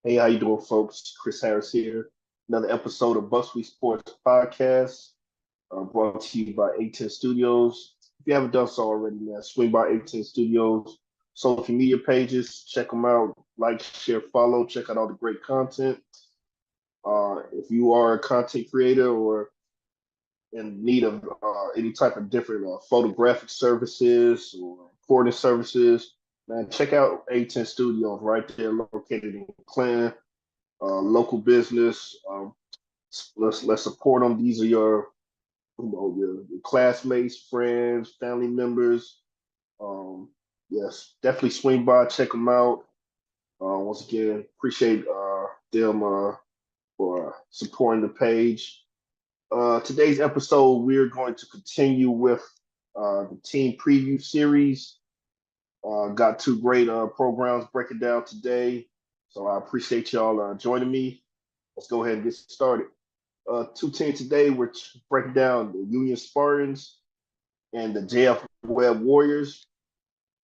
Hey, how you doing, folks? Chris Harris here. Another episode of Bucks We Sports Podcast, brought to you by A10 Studios. If you haven't done so already, man, swing by A10 Studios social media pages, check them out, like, share, follow, check out all the great content. If you are a content creator or in need of any type of different photographic services or recording services, man, check out A10 Studios right there, located in Clinton. Local business. Let's support them. These are your classmates, friends, family members. Um, yes, definitely swing by, check them out. Once again, appreciate them for supporting the page. Today's episode, we're going to continue with the team preview series. Got two great programs breaking down today, so I appreciate y'all joining me. Let's go ahead and get started. Two teams today, we're breaking down the Union Spartans and the JF Webb Warriors.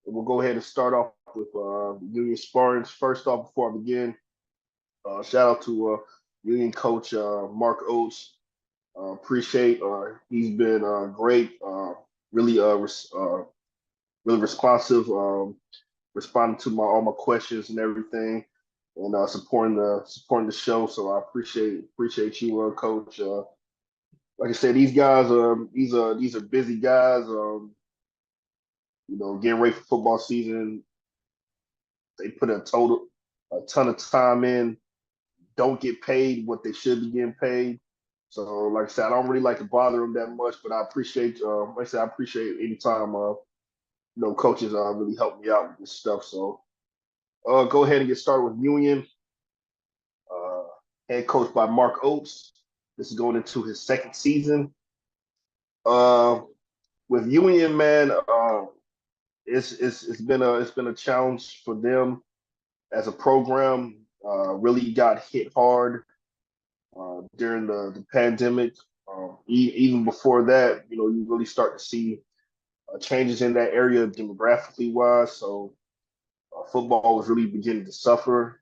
And we'll go ahead and start off with Union Spartans. First off, before I begin, shout out to Union coach Mark Oates. Appreciate he's been great, really really responsive, responding to my all my questions and everything, and supporting the show. So I appreciate you, Coach. Like I said, these guys these are busy guys. Getting ready for football season, they put a ton of time in. Don't get paid what they should be getting paid. So, like I said, I don't really like to bother them that much, but I appreciate, like I said, I appreciate any time, coaches really help me out with this stuff. So, go ahead and get started with Union. Uh, Head coach by Mark Oates. This is going into his second season. Uh, with Union, man, it's been a challenge for them as a program. Really got hit hard during the pandemic. Even before that, you really start to see changes in that area demographically wise. So football was really beginning to suffer.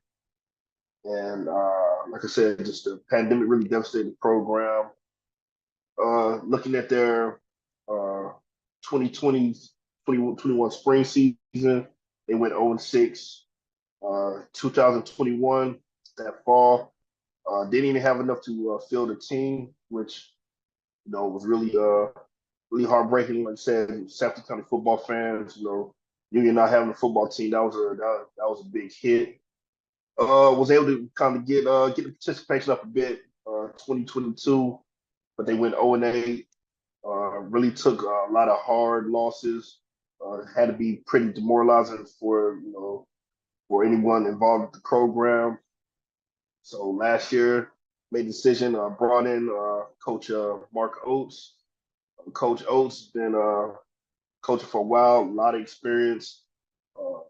And like I said, just the pandemic really devastated the program. Looking at their 2020 2021 spring season, they went 0-6. 2021, that fall, didn't even have enough to field a team, which was really heartbreaking. Like I said, Safety County football fans, Union not having a football team, that was a big hit. Was able to kind of get the participation up a bit, 2022, but they went 0-8. Really took a lot of hard losses. Had to be pretty demoralizing for anyone involved with the program. So last year, made a decision, brought in Coach Mark Oates. Coach Oates has been coaching for a while, a lot of experience. Uh,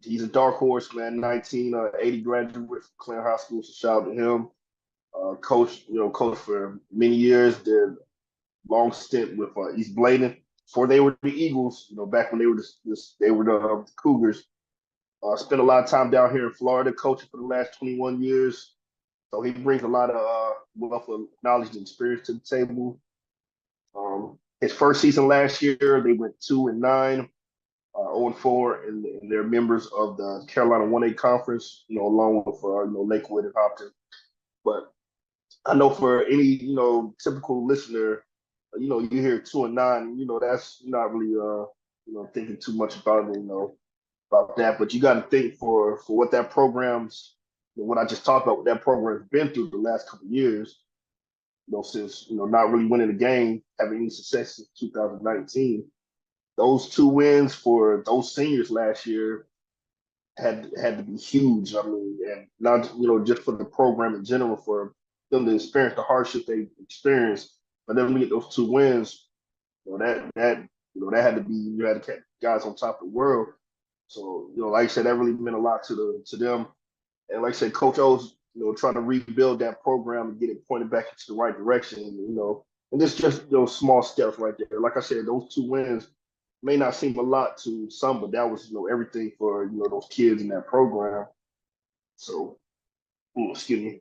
he's a dark horse, man. 1980 graduate from Clinton High School, so shout out to him. Coach for many years. Did a long stint with East Bladen before they were the Eagles. Back when they were the Cougars. Spent a lot of time down here in Florida coaching for the last 21 years. So he brings a lot of wealth of knowledge and experience to the table. His first season last year, they went 2-9, 0-4, and they're members of the Carolina 1A conference, along with Lakewood and Hopkins. But I know for any typical listener, you hear 2-9, that's not really thinking too much about it, about that. But you got to think for what that program's, what I just talked about, what that program's been through the last couple of years. Since not really winning a game, having any success since 2019. Those two wins for those seniors last year had to be huge. I mean, and not just for the program in general, for them to experience the hardship they experienced, but then to get those two wins, that had to be, you had to catch guys on top of the world. So like I said, that really meant a lot to them. And like I said, Coach O's, trying to rebuild that program and get it pointed back into the right direction. And this just those small steps right there. Like I said, those two wins may not seem a lot to some, but that was everything for those kids in that program. So Ooh, excuse me.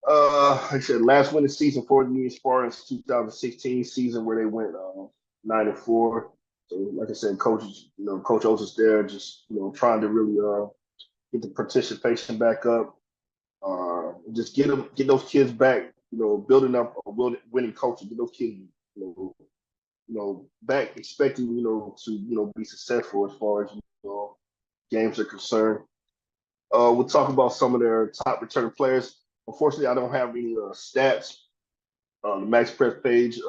Like I said, last winning season for the Union Spartans, 2016 season where they went 9-4. So, like I said, Coach O's is there, just trying to really get the participation back up. Just get those kids back. Building up a winning culture. Get those kids, back expecting to be successful as far as games are concerned. We'll talk about some of their top returning players. Unfortunately, I don't have any stats. The Max Press page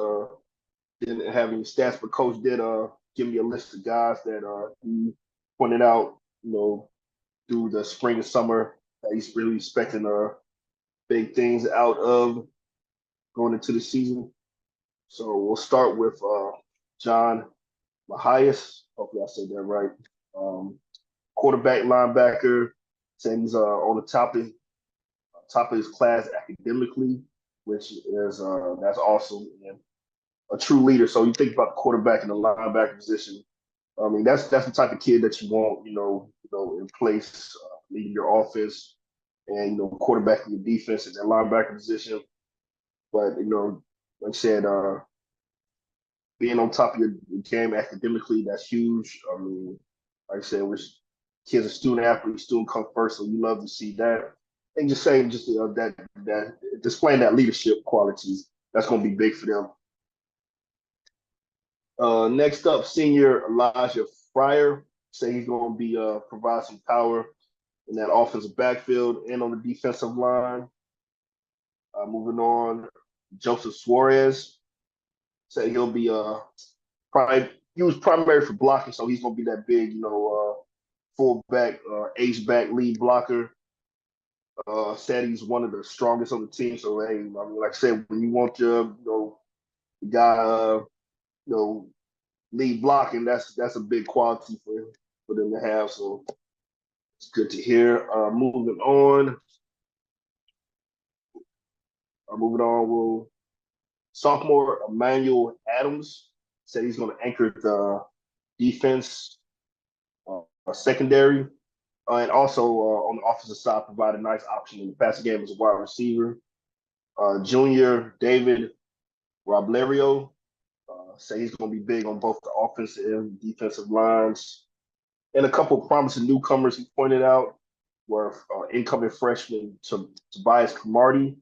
didn't have any stats, but Coach did give me a list of guys that he pointed out, through the spring and summer that he's really expecting big things out of going into the season. So we'll start with John Mahias. Hopefully I said that right. Um, Quarterback, linebacker, saying he's on the top of his class academically, which is that's awesome and a true leader. So you think about the quarterback and the linebacker position. I mean, that's the type of kid that you want, in place, leading your offense and quarterbacking your defense at that linebacker position. But like I said, being on top of your game academically, that's huge. I mean, like I said, we're kids are student athletes, student come first, so you love to see that. And just saying, just that displaying that leadership qualities, that's going to be big for them. Next up, senior Elijah Fryer. Say he's going to be provide some power in that offensive backfield and on the defensive line. Moving on, Joseph Suarez. Say he'll be probably he was primary for blocking, so he's going to be that big, fullback, H-back lead blocker. Said he's one of the strongest on the team. So hey, I mean, like I said, when you want your, the guy, lead blocking, that's a big quality for them to have. So it's good to hear. Moving on. Will sophomore Emmanuel Adams said he's going to anchor the defense, secondary, and also on the offensive side, provide a nice option in the passing game as a wide receiver. Junior David Roblerio say he's going to be big on both the offensive and defensive lines. And a couple of promising newcomers he pointed out were incoming freshmen Tobias Camardi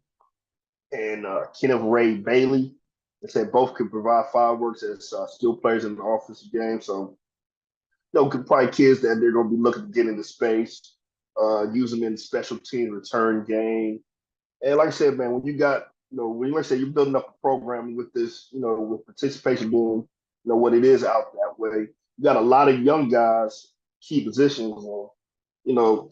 and Kenneth Ray Bailey. They said both could provide fireworks as skill players in the offensive game. So, probably kids that they're going to be looking to get into space, use them in the special team return game. And like I said, man, when you got, when you like I said, you're building up a program with this, with participation being, what it is out that way. You got a lot of young guys, key positions, and,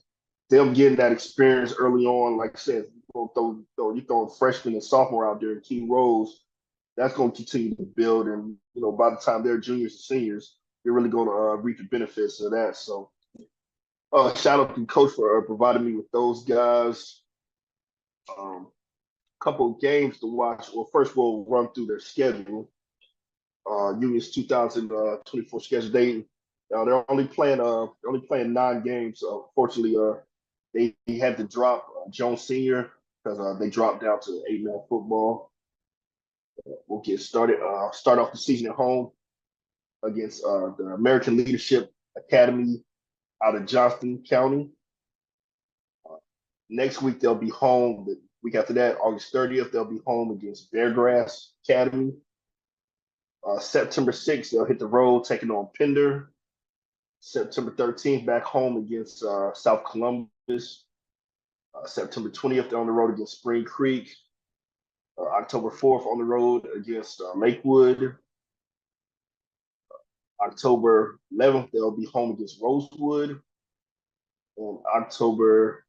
them getting that experience early on. Like I said, you throw freshmen and sophomore out there in key roles, that's going to continue to build. And, by the time they're juniors and seniors, you're really going to reap the benefits of that. So, shout out to coach for providing me with those guys. Couple of games to watch. Well, first we'll run through their schedule. Union's 2024 schedule. They're only playing 9 games. Fortunately, they had to drop Jones Senior because they dropped down to 8-man football. We'll get started. Start off the season at home against the American Leadership Academy out of Johnston County. Next week they'll be home. The week after that, August 30th, they'll be home against Beargrass Academy. September 6th, they'll hit the road taking on Pender. September 13th, back home against South Columbus. September 20th, they're on the road against Spring Creek. October 4th, on the road against Lakewood. October 11th, they'll be home against Rosewood. And October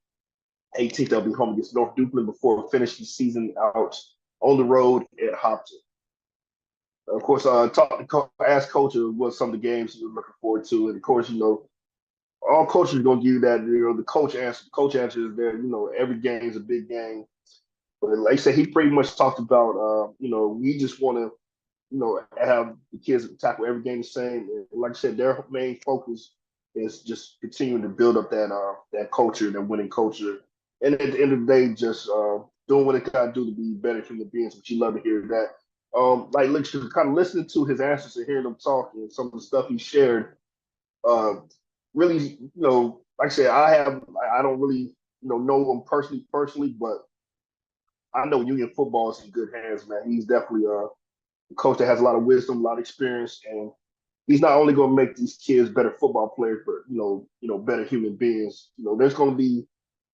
18th, they'll be home against North Duplin before finishing the season out on the road at Hopton. Of course, ask coach what some of the games you're looking forward to. And of course, all coaches are going to give you that, the coach answer is there, every game is a big game. But like I said, he pretty much talked about, we just want to, have the kids tackle every game the same. And like I said, their main focus is just continuing to build up that culture, that winning culture and at the end of the day, just doing what it got to do to be better human beings. Which you love to hear that. Like literally kind of listening to his answers and hearing him talk and some of the stuff he shared. Uh, really, like I said, I don't really know him personally, but I know Union football is in good hands, man. He's definitely a coach that has a lot of wisdom, a lot of experience, and he's not only going to make these kids better football players, but better human beings. There's going to be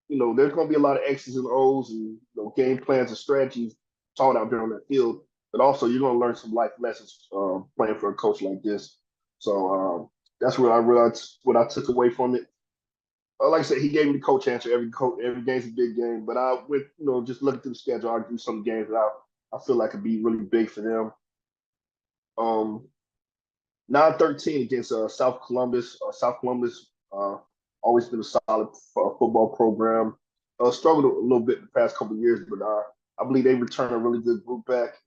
a lot of X's and O's and game plans and strategies taught out there on that field, but also you're going to learn some life lessons playing for a coach like this. So that's what I realized, what I took away from it. Like I said, he gave me the coach answer. Every game's a big game, but I went, just looking through the schedule, I do some games that I feel like could be really big for them. 9-13 against South Columbus. South Columbus always been a solid football program. Struggled a little bit the past couple of years, but I believe they returned a really good group back.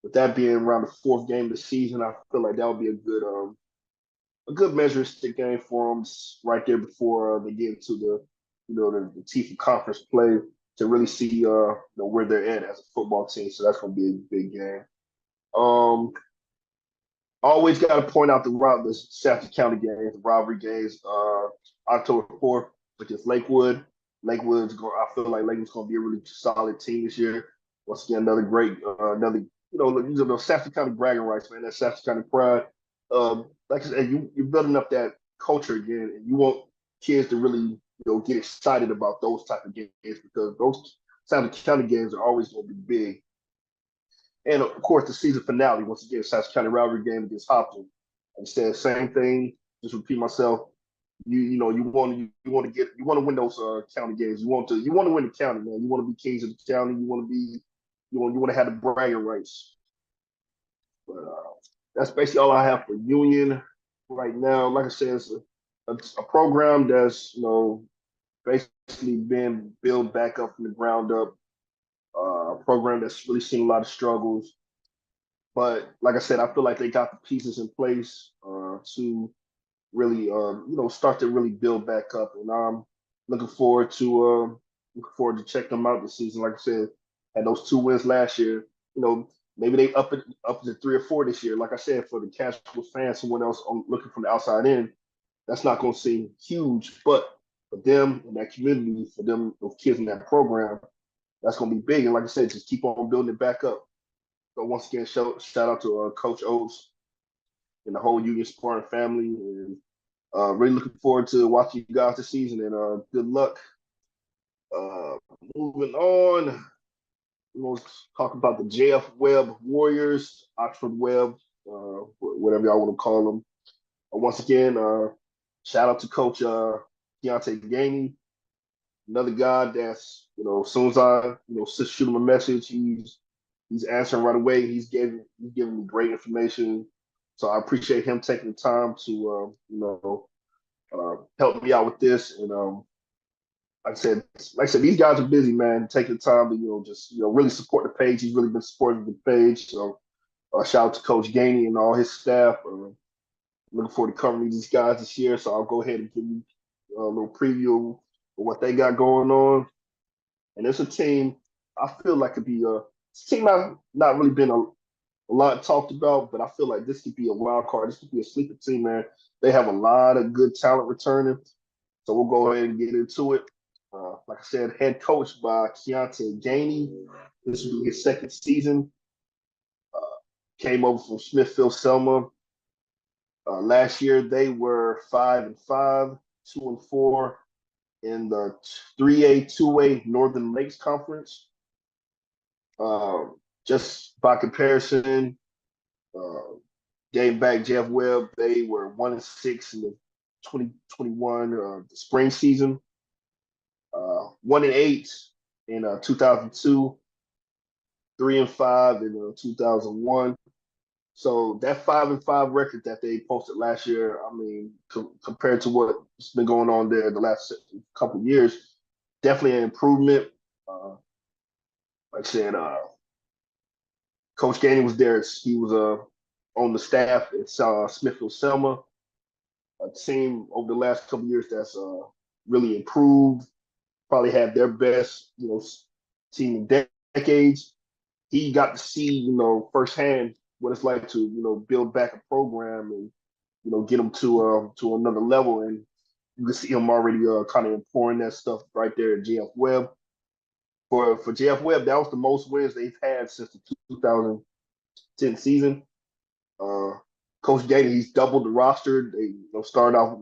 With that being around the fourth game of the season, I feel like that would be a good measuring stick game for them right there before they get into the teeth of conference play to really see where they're at as a football team. So that's going to be a big game. Um, Always got to point out the Shasta County games, the rivalry games. October 4th against Lakewood. I feel like Lakewood's going to be a really solid team this year. Once again, these are those Shasta County bragging rights, man. That Shasta County pride. Like I said, you're building up that culture again, and you want kids to really, get excited about those type of games because those Shasta County games are always going to be big. And of course, the season finale, once again, South County rivalry game against Hopkins. I said same thing. Just repeat myself. You want to win those county games. You want to win the county, man. You want to be kings of the county. You want to have the bragging rights. But that's basically all I have for Union right now. Like I said, it's a program that's basically been built back up from the ground up. A program that's really seen a lot of struggles. But like I said, I feel like they got the pieces in place to really, start to really build back up. And I'm looking forward to check them out this season. Like I said, had those 2 wins last year. Maybe they up to 3 or 4 this year. Like I said, for the casual fans, someone else looking from the outside in, that's not going to seem huge. But for them and that community, for them, those kids in that program, that's going to be big. And like I said, just keep on building it back up. So once again, shout out to Coach Oates and the whole Union Spartan family, and really looking forward to watching you guys this season. And good luck. Uh, Moving on, we're going to talk about the JF Webb Warriors, Oxford Webb, whatever y'all want to call them. Once again, shout out to Coach Keontae Gainey, another guy that's as soon as I shoot him a message, he's answering right away. He's giving me great information. So I appreciate him taking the time to help me out with this. And like I said, these guys are busy, man. Taking the time to just really support the page. He's really been supporting the page. So shout out to Coach Gainey and all his staff. Looking forward to covering these guys this year. So I'll go ahead and give you a little preview of what they got going on. And it's a team I feel like could be a team not really been a lot talked about, but I feel like this could be a wild card. This could be a sleeper team, man. They have a lot of good talent returning. So we'll go ahead and get into it. Like I said, head coach by Keontae Gainey. This will be his second season. Came over from Smithfield Selma. Last year they were 5-5, 2-4 in the 3A, 2A Northern Lakes Conference. Just by comparison, getting back Jeff Webb, they were 1-6 in the 2021 the spring season. 1-8 in 2002, 3-5 in 2001. So that 5-5 record that they posted last year, I mean, compared to what's been going on there the last couple of years, definitely an improvement. Like I said, Coach Gainey was there. He was on the staff at Smithfield Selma, a team over the last couple of years that's really improved. probably had their best, team in decades. He got to see, firsthand what it's like to, build back a program and, get them to another level. And you can see him already kind of pouring that stuff right there at JF Webb. For JF Webb, that was the most wins they've had since the 2010 season. Uh, Coach Gator, he's doubled the roster. They started off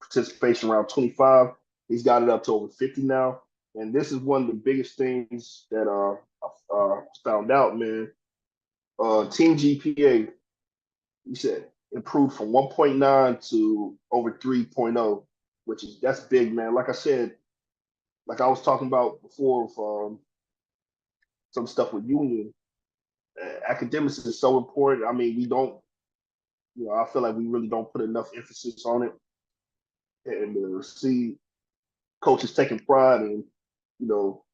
participation around 25. He's got it up to over 50 now. And this is one of the biggest things that I found out, man. Team GPA, you said, improved from 1.9 to over 3.0, that's big, man. Like I said, like I was talking about before, some stuff with Union, academics is so important. I mean, we don't, I feel like we really don't put enough emphasis on it. And see coaches taking pride in, you know,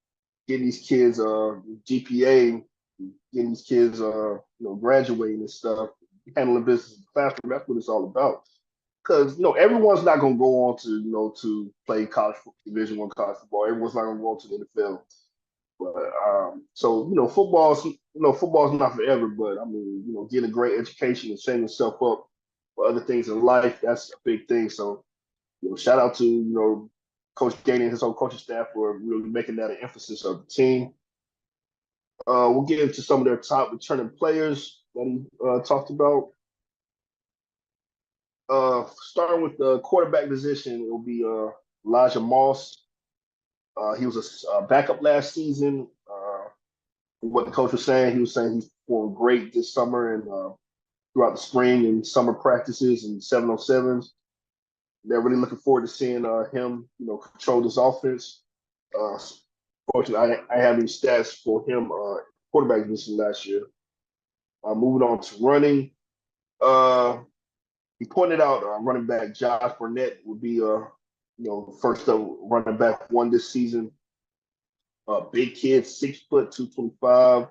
getting these kids GPA, getting these kids graduating and stuff, handling business in the classroom. That's what it's all about. Because everyone's not going to go on to to play Division One college football. Everyone's not going to go on to the NFL. But so football's not forever. But I mean, getting a great education and setting yourself up for other things in life, that's a big thing. So shout out to Coach Gainey and his whole coaching staff for really making that an emphasis of the team. We'll get into some of their top returning players that he talked about. Starting with the quarterback position, it will be Elijah Moss. He was a backup last season. What the coach was saying, he was saying he's performed great this summer and throughout the spring and summer practices and 7-on-7s. They're really looking forward to seeing him, control this offense. Fortunately, I have these stats for him quarterback position last year. Moving on to running, he pointed out running back Josh Burnett would be first up running back one this season. Big kid, 6 foot, 225.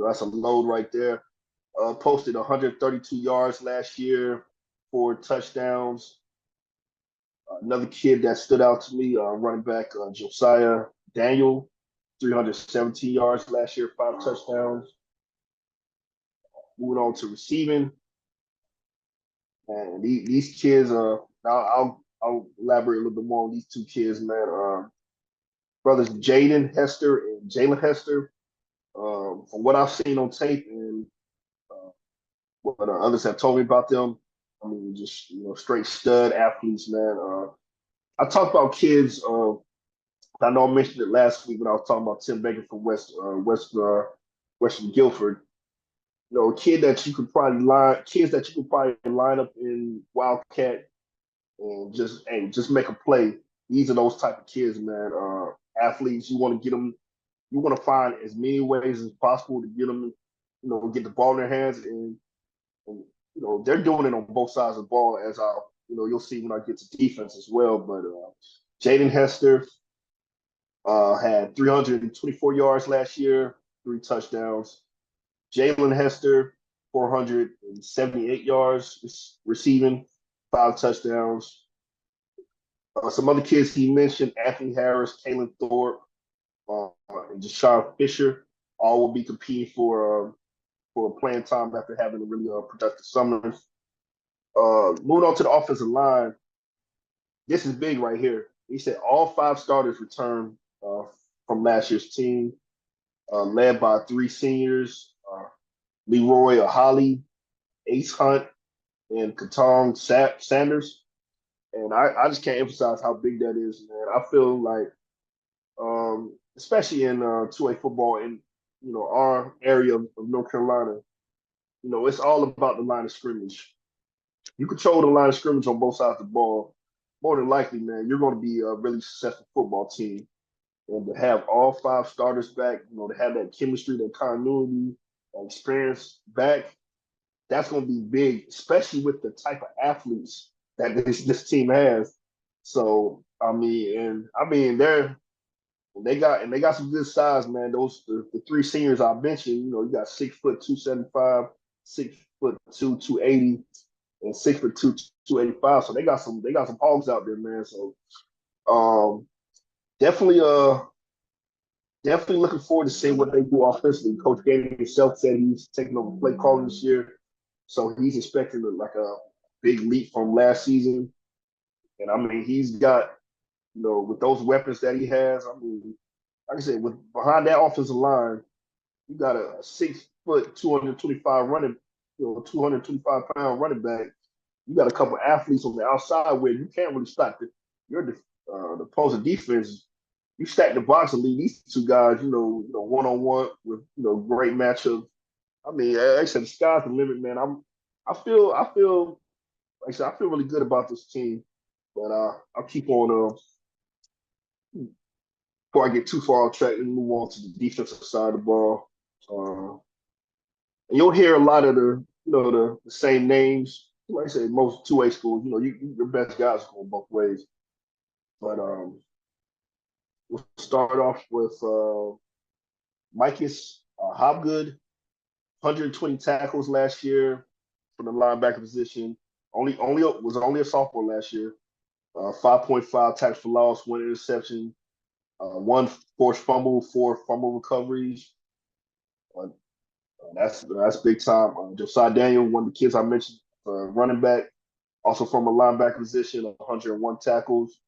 That's a load right there. Posted 132 yards last year, 4 touchdowns. Another kid that stood out to me, running back Josiah Daniel, 317 yards last year, 5 touchdowns. Moving on to receiving, and these kids, I'll elaborate a little bit more on these two kids, man. Brothers Jaden Hester and Jalen Hester. From what I've seen on tape and what others have told me about them, I mean, just straight stud athletes, man. I talked about kids. I know I mentioned it last week when I was talking about Tim Baker from Western Guilford. Kids that you could probably line up in Wildcat and just make a play. These are those type of kids, man. Athletes, you want to get them. You want to find as many ways as possible to get them, get the ball in their hands, and they're doing it on both sides of the ball, as you'll see when I get to defense as well. But Jaden Hester had 324 yards last year, 3 touchdowns. Jalen Hester, 478 yards receiving, 5 touchdowns. Some other kids he mentioned, Anthony Harris, Kalen Thorpe, and Deshaun Fisher, all will be competing for playing time after having a really productive summer. Moving on to the offensive line, this is big right here. He said all 5 starters returned from last year's team, led by 3 seniors, Leroy Ahali, Ace Hunt, and Katong Sanders. And I just can't emphasize how big that is, man. I feel like, especially in 2A football in our area of North Carolina, it's all about the line of scrimmage. You control the line of scrimmage on both sides of the ball, more than likely, man, you're going to be a really successful football team. And to have all 5 starters back, to have that chemistry, that continuity, that experience back, that's going to be big, especially with the type of athletes that this team has. So they got some good size, man. Those the 3 seniors I mentioned, you got 6 foot 275, 6'2", 280, and 6'2", 285. So they got some hogs out there, man. So definitely definitely looking forward to seeing what they do offensively. Coach Gainey himself said he's taking over play calling this year, so he's expecting like a big leap from last season. And I mean, he's got with those weapons that he has. I mean, like I said, with behind that offensive line, you got a 6 foot, 225 running, 225 pound running back. You got a couple athletes on the outside where you can't really stop the opposing defense. You stack the box and leave these two guys, one on one with great matchup. I mean, like I said, the sky's the limit, man. I feel like I said, I feel really good about this team, but I'll keep on before I get too far off track and move on to the defensive side of the ball. And you'll hear a lot of the same names. Like I said, most two-way schools, your best guys go both ways. But we'll start off with Micus Hobgood, 120 tackles last year from the linebacker position. Only a sophomore last year. 5.5 tackles for loss, one interception, one forced fumble, four fumble recoveries. Uh, that's big time. Josiah Daniel, one of the kids I mentioned, running back, also from a linebacker position, 101 tackles,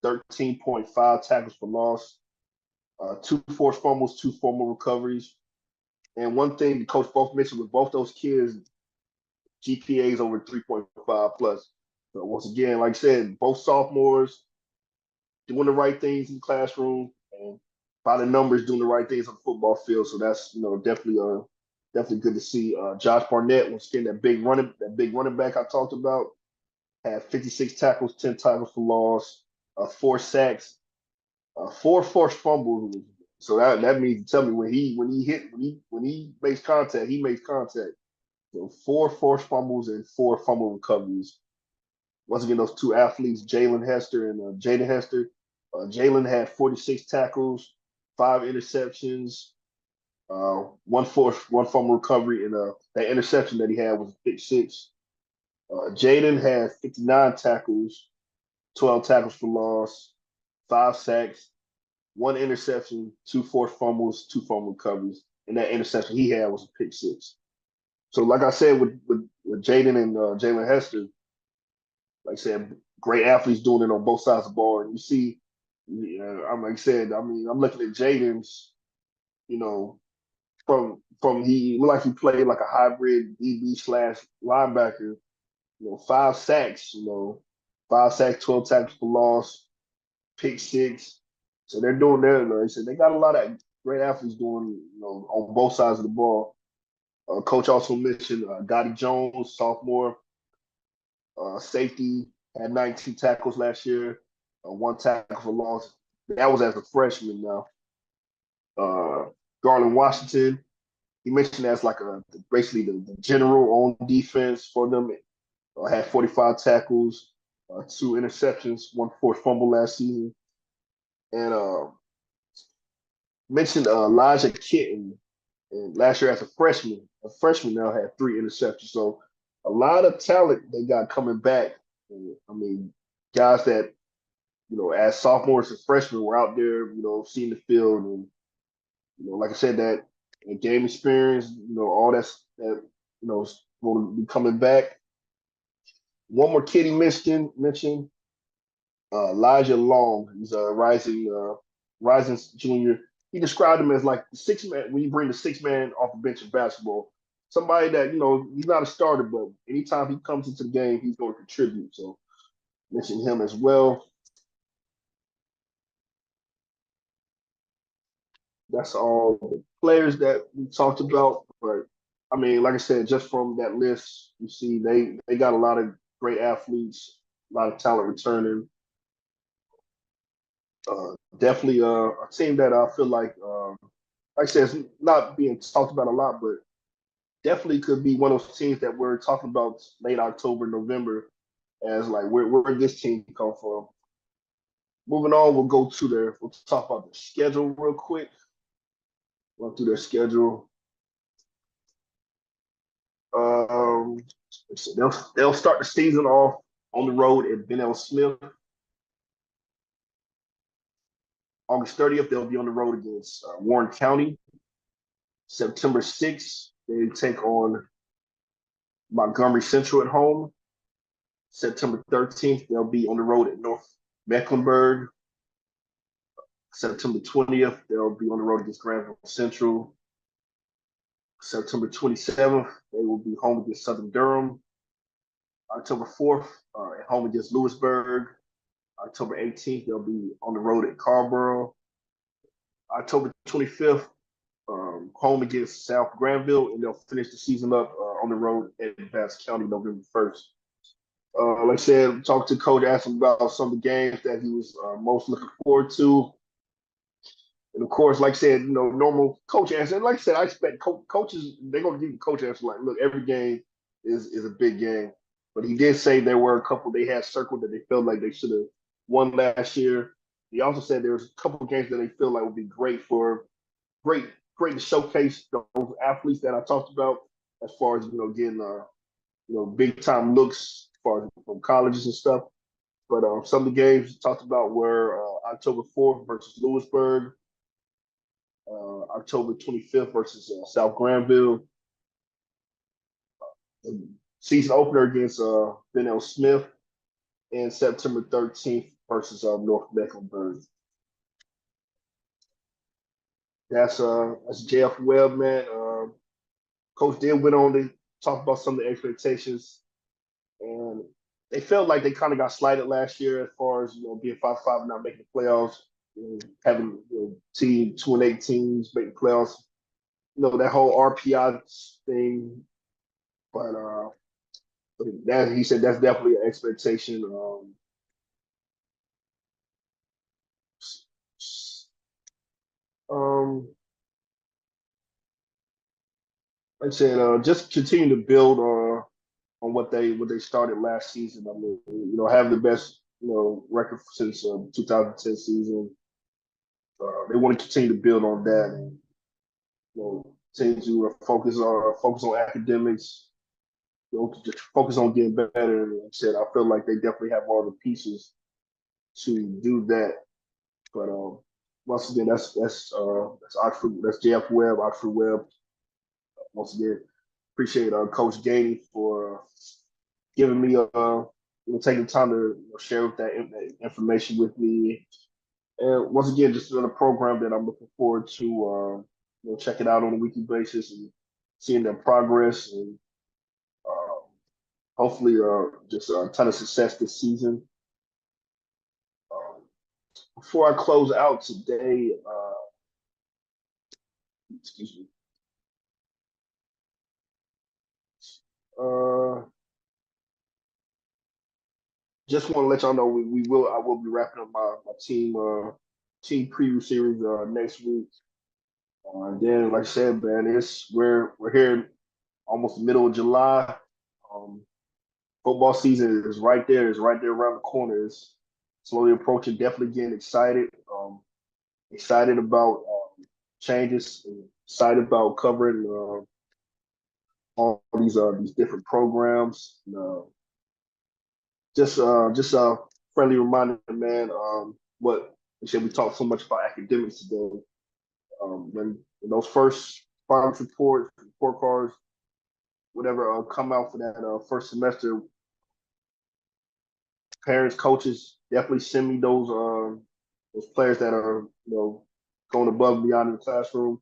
13.5 tackles for loss, two forced fumbles, two fumble recoveries. And one thing the coach both mentioned with both those kids, GPAs over 3.5 plus. So once again, like I said, both sophomores doing the right things in the classroom and by the numbers doing the right things on the football field. So that's definitely good to see. Josh Barnett, once again, that big running back I talked about, had 56 tackles, 10 tackles for loss, 4 sacks, four forced fumbles. So that means tell me when he makes contact, he makes contact. So four forced fumbles and four fumble recoveries. Once again, those two athletes, Jalen Hester and Jaden Hester. Jalen had 46 tackles, 5 interceptions, one fumble recovery, and that interception that he had was a pick six. Jaden had 59 tackles, 12 tackles for loss, 5 sacks, one interception, two forced fumbles, two fumble recoveries, and that interception he had was a pick six. So, like I said, with Jaden and Jalen Hester, like I said, great athletes doing it on both sides of the ball. And you see, I'm like I said, I mean, I'm looking at Jaden's, you know, from he looked like he played like a hybrid DB slash linebacker. 5 sacks. 5 sacks, 12 tackles for loss, pick six. So they're doing that. Like I said, they got a lot of great athletes doing, on both sides of the ball. Coach also mentioned Gotti Jones, sophomore, safety, had 19 tackles last year, one tackle for loss. That was as a freshman now. Garland Washington, he mentioned as like basically the general on defense for them. Had 45 tackles, two interceptions, one forced fumble last season. And mentioned Elijah Kitten, and last year as a freshman now had 3 interceptions. So a lot of talent they got coming back. And, I mean, guys that as sophomores and freshmen were out there, seeing the field, and like I said, that game experience, all that is going to be coming back. One more kid he mentioned Elijah Long. He's a rising junior. He described him as like the 6 man when you bring the 6 man off the bench in basketball. Somebody that he's not a starter, but anytime he comes into the game, he's going to contribute. So mention him as well. That's all the players that we talked about. But I mean, like I said, just from that list, you see they got a lot of great athletes, a lot of talent returning. Definitely a team that I feel like I said, it's not being talked about a lot, but definitely could be one of those teams that we're talking about late October, November, as like where this team come from. Moving on, we'll talk about the schedule real quick. Run through their schedule. Um, so they'll start the season off on the road at Ben L. Smith. August 30th, they'll be on the road against Warren County. September 6th, they take on Montgomery Central at home. September 13th, they'll be on the road at North Mecklenburg. September 20th, they'll be on the road against Granville Central. September 27th, they will be home against Southern Durham. October 4th, at home against Lewisburg. October 18th, they'll be on the road at Carrboro. October 25th, home against South Granville, and they'll finish the season up on the road at Bass County November 1st. Like I said, talked to Coach, asked him about some of the games that he was most looking forward to. And of course, like I said, normal coach answer. And like I said, I expect coaches, they're going to give you coach answer like, look, every game is a big game. But he did say there were a couple they had circled that they felt like they should have won last year. He also said there was a couple of games that they feel like would be great to showcase those athletes that I talked about as far as, getting, big time looks as far as from colleges and stuff. But some of the games talked about were October 4th versus Lewisburg, October 25th versus South Granville, season opener against Ben L. Smith, and September 13th versus North Mecklenburg. That's JF Webb, man. Coach did went on to talk about some of the expectations, and they felt like they kind of got slighted last year as far as being 5-5 and not making the playoffs, having team 2-8 teams making playoffs. That whole RPI thing, but that he said that's definitely an expectation. Like I said, just continue to build on what they started last season. I mean, have the best record since 2010 season. They want to continue to build on that and continue to focus on academics. Just focus on getting better. And like I said, I feel like they definitely have all the pieces to do that. But once again, that's Oxford. That's JF Webb, Oxford Webb. Once again, appreciate Coach Gainey for giving me taking time to share that information with me. And once again, just another program that I'm looking forward to checking out on a weekly basis and seeing their progress and hopefully just a ton of success this season. Before I close out today, excuse me. Just want to let y'all know I will be wrapping up my team preview series next week. And then, like I said, man, we're here almost the middle of July. Football season is right there. It's right there around the corner. It's slowly approaching. Definitely getting excited. Excited about changes. Excited about covering all these different programs. Just a friendly reminder, man. What we talked so much about academics today. When those first farms report cards, whatever come out for that first semester, parents, coaches, definitely send me those players that are going above and beyond in the classroom.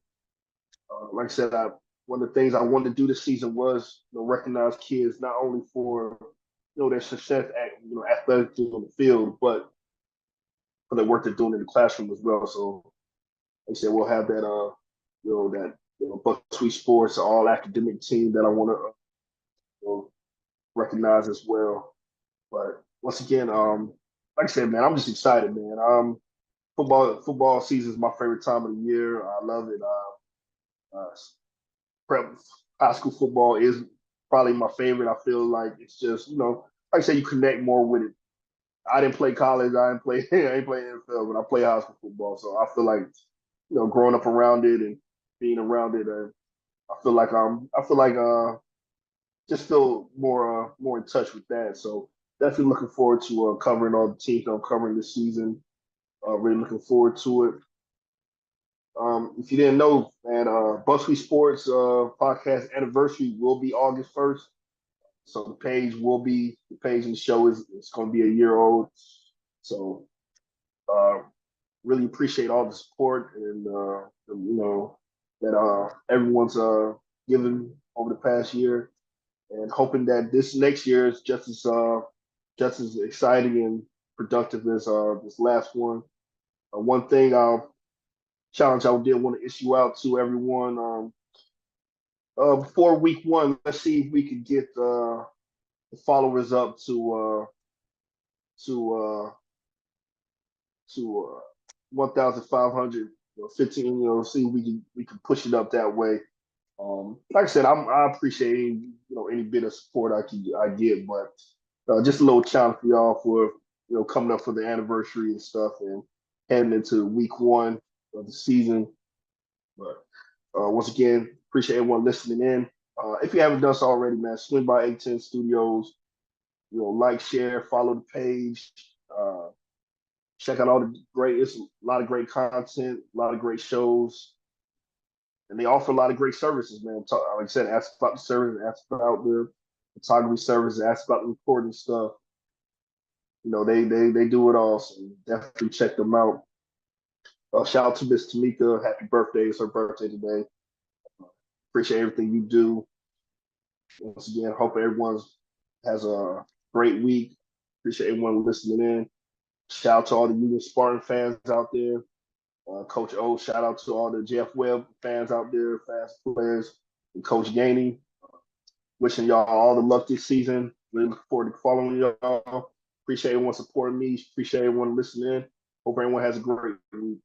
Like I said, one of the things I wanted to do this season was recognize kids not only for their success at athletically on the field, but for the work they're doing in the classroom as well. So like I said, we'll have that Buck Sweet Sports all academic team that I want to recognize as well. But once again, like I said, man, I'm just excited, man. Football season is my favorite time of the year. I love it. Prep high school football is probably my favorite. I feel like it's just like I say, you connect more with it. I didn't play college. I didn't play NFL, but I play high school football. So I feel like growing up around it and being around it, I feel like just feel more in touch with that. So definitely looking forward to covering all the teams I'm covering this season. Really looking forward to it. If you didn't know, man, Buzzfeed Sports podcast anniversary will be August 1st. So the page and the show is it's going to be a year old. So uh, really appreciate all the support and that everyone's given over the past year, and hoping that this next year is just as exciting and productive as this last one. One thing I'll challenge I did want to issue out to everyone before week one. Let's see if we could get the followers up to uh, to 1,500, 15. See if we can push it up that way. Like I said, I appreciate any bit of support I get, but just a little challenge for y'all for coming up for the anniversary and stuff, and heading into week one of the season. But once again, appreciate everyone listening in. If you haven't done so already, man, swing by 810 Studios. Like, share, follow the page. Check out all the great. It's a lot of great content, a lot of great shows, and they offer a lot of great services, man. Like I said, ask about the service, ask about the photography service, ask about the recording stuff. They do it all, so definitely check them out. Shout out to Miss Tamika. Happy birthday. It's her birthday today. Appreciate everything you do. Once again, hope everyone has a great week. Appreciate everyone listening in. Shout out to all the Union Spartan fans out there. Coach O, shout out to all the Jeff Webb fans out there, fast players, and Coach Gainey. Wishing y'all all the luck this season. Really looking forward to following y'all. Appreciate everyone supporting me. Appreciate everyone listening. Hope everyone has a great week.